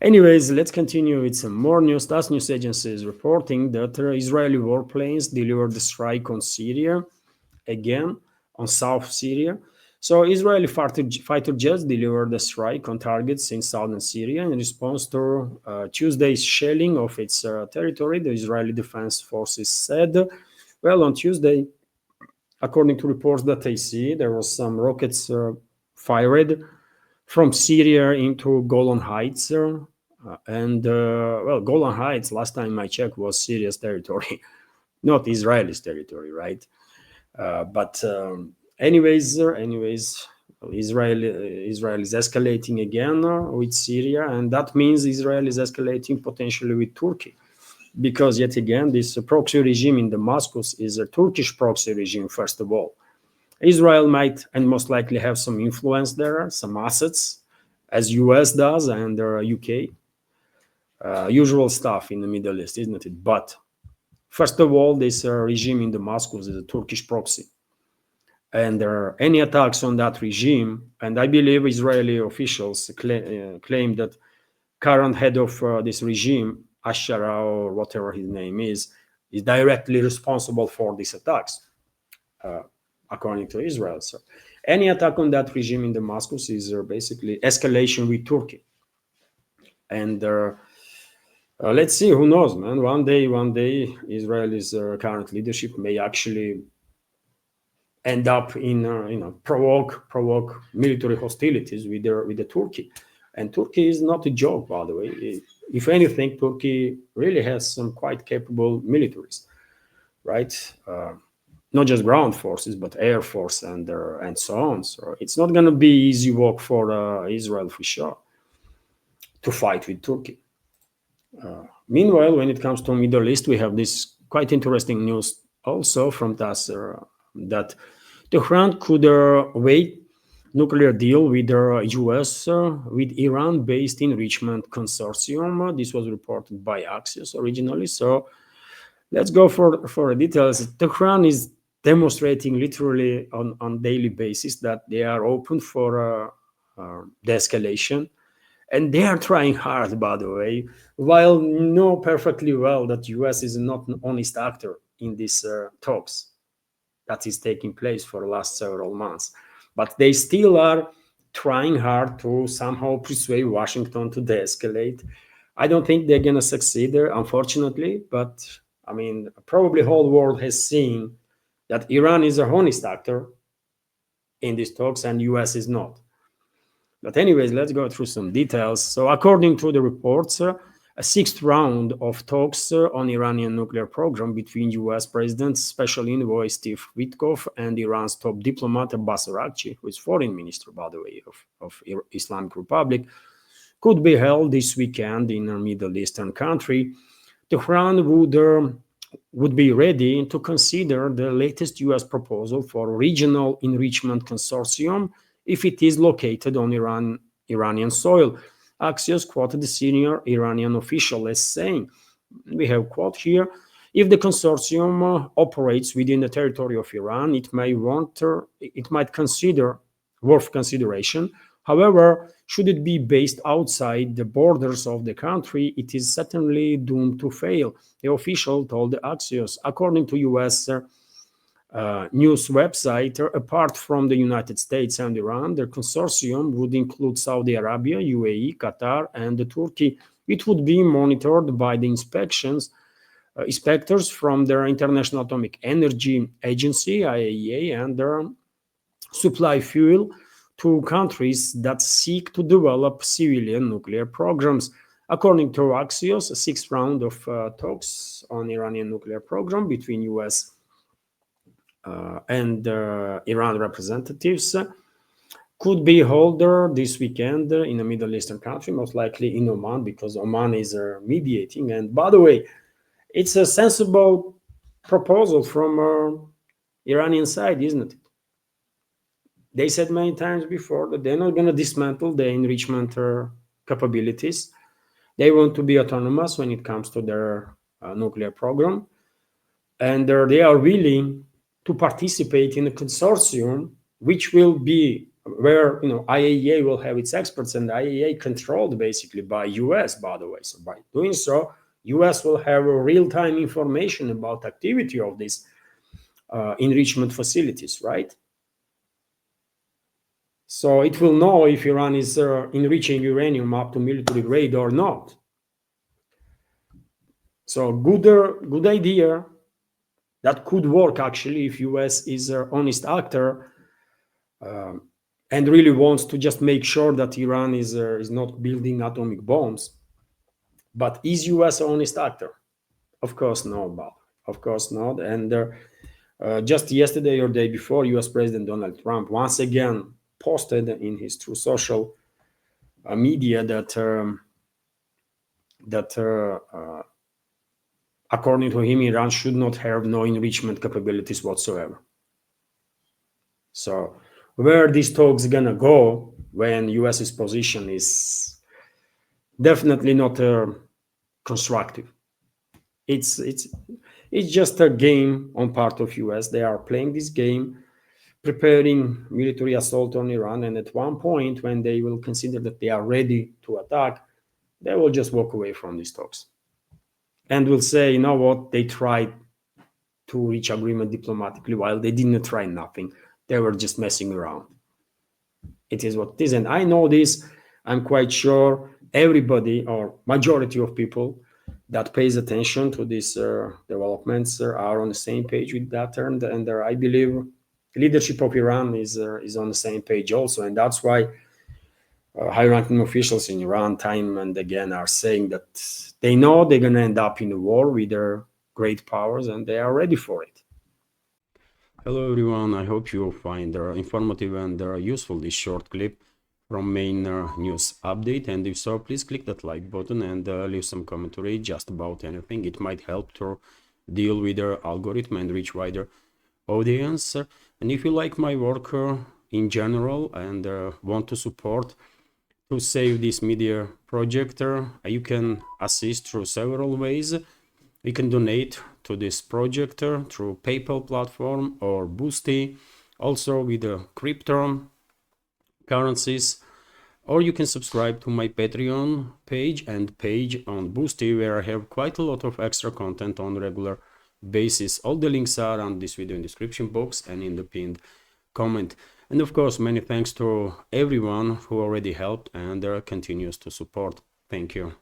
Anyways, let's continue with some more news. TASS news agency is reporting that Israeli warplanes delivered a strike on Syria, again, on South Syria. So Israeli fighter jets delivered a strike on targets in southern Syria in response to Tuesday's shelling of its territory. The Israeli Defense Forces said, well, on Tuesday, according to reports that I see, there was some rockets fired from Syria into Golan Heights. Well, Golan Heights, last time I checked, was Syria's territory, not Israel's territory, right? Anyways, Israel is escalating again with Syria, and that means Israel is escalating potentially with Turkey, because yet again, this proxy regime in Damascus is a Turkish proxy regime, first of all. Israel might and most likely have some influence there, some assets, as US does and UK. Usual stuff in the Middle East, isn't it? But first of all, this regime in Damascus is a Turkish proxy. And any attacks on that regime, and I believe Israeli officials claim that current head of this regime, Ashara or whatever his name is directly responsible for these attacks, according to Israel. So any attack on that regime in Damascus is basically escalation with Turkey. And let's see, who knows, man. One day, Israel's current leadership may actually end up in provoke military hostilities with the Turkey. And Turkey is not a joke, by the way. If anything, Turkey really has some quite capable militaries, right? Not just ground forces, but air force and so on. So it's not going to be easy work for Israel for sure to fight with Turkey. Meanwhile, when it comes to Middle East, we have this quite interesting news also from TASS that Tehran could wait nuclear deal with the US with Iran-based enrichment consortium. This was reported by Axios originally. So let's go for details. Tehran is demonstrating literally on daily basis that they are open for de-escalation. And they are trying hard, by the way, while know perfectly well that US is not an honest actor in these talks that is taking place for the last several months. But they still are trying hard to somehow persuade Washington to de-escalate. I don't think they're going to succeed there, unfortunately. But, I mean, probably the whole world has seen that Iran is a honest actor in these talks and US is not. But anyways, let's go through some details. So according to the reports, a sixth round of talks on Iranian nuclear program between US President Special Envoy Steve Witkoff and Iran's top diplomat Abbas Araghchi, who is foreign minister, by the way, of Islamic Republic, could be held this weekend in a Middle Eastern country. Tehran would be ready to consider the latest US proposal for regional enrichment consortium if it is located on Iranian soil. Axios quoted the senior Iranian official as saying, we have quote here, if the consortium operates within the territory of Iran, it might consider worth consideration. However, should it be based outside the borders of the country, it is certainly doomed to fail, the official told Axios. According to US news website, apart from the United States and Iran, the consortium would include Saudi Arabia, UAE, Qatar, and Turkey. It would be monitored by the inspectors from the International Atomic Energy Agency, IAEA, and supply fuel to countries that seek to develop civilian nuclear programs. According to Axios, a sixth round of talks on Iranian nuclear program between US and Iran representatives could be held this weekend in a Middle Eastern country, most likely in Oman, because Oman is mediating. And by the way, it's a sensible proposal from Iranian side, isn't it? They said many times before that they're not going to dismantle the enrichment capabilities. They want to be autonomous when it comes to their nuclear program. And they are willing to participate in a consortium which will be where IAEA will have its experts, and IAEA controlled basically by US, by the way. So by doing so, US will have real-time information about activity of these enrichment facilities, right? So it will know if Iran is enriching uranium up to military grade or not. So good idea that could work actually if US is an honest actor and really wants to just make sure that Iran is not building atomic bombs. But is US an honest actor? Of course not, Bob. Of course not. And just yesterday or day before, US President Donald Trump once again posted in his true social media that according to him, Iran should not have no enrichment capabilities whatsoever. So where these talks gonna go when US's position is definitely not constructive? It's just a game on part of US. They are playing this game, preparing military assault on Iran, and at one point when they will consider that they are ready to attack, they will just walk away from these talks and will say, you know what, they tried to reach agreement diplomatically while they didn't try nothing. They were just messing around. It is what it is. And I know this. I'm quite sure everybody or majority of people that pays attention to these developments are on the same page with that. And I believe leadership of Iran is on the same page also. And that's why high-ranking officials in Iran time and again are saying that they know they're going to end up in a war with their great powers and they are ready for it. Hello everyone, I hope you find informative and useful this short clip from main news update, and if so, please click that like button and leave some commentary just about anything. It might help to deal with the algorithm and reach wider audience. And if you like my work in general and want to support to save this media project, you can assist through several ways. You can donate to this project through PayPal platform or Boosty, also with the crypto currencies, or you can subscribe to my Patreon page and page on Boosty, where I have quite a lot of extra content on regular basis. All the links are on this video in description box and in the pinned comment. And of course, many thanks to everyone who already helped and continues to support. Thank you.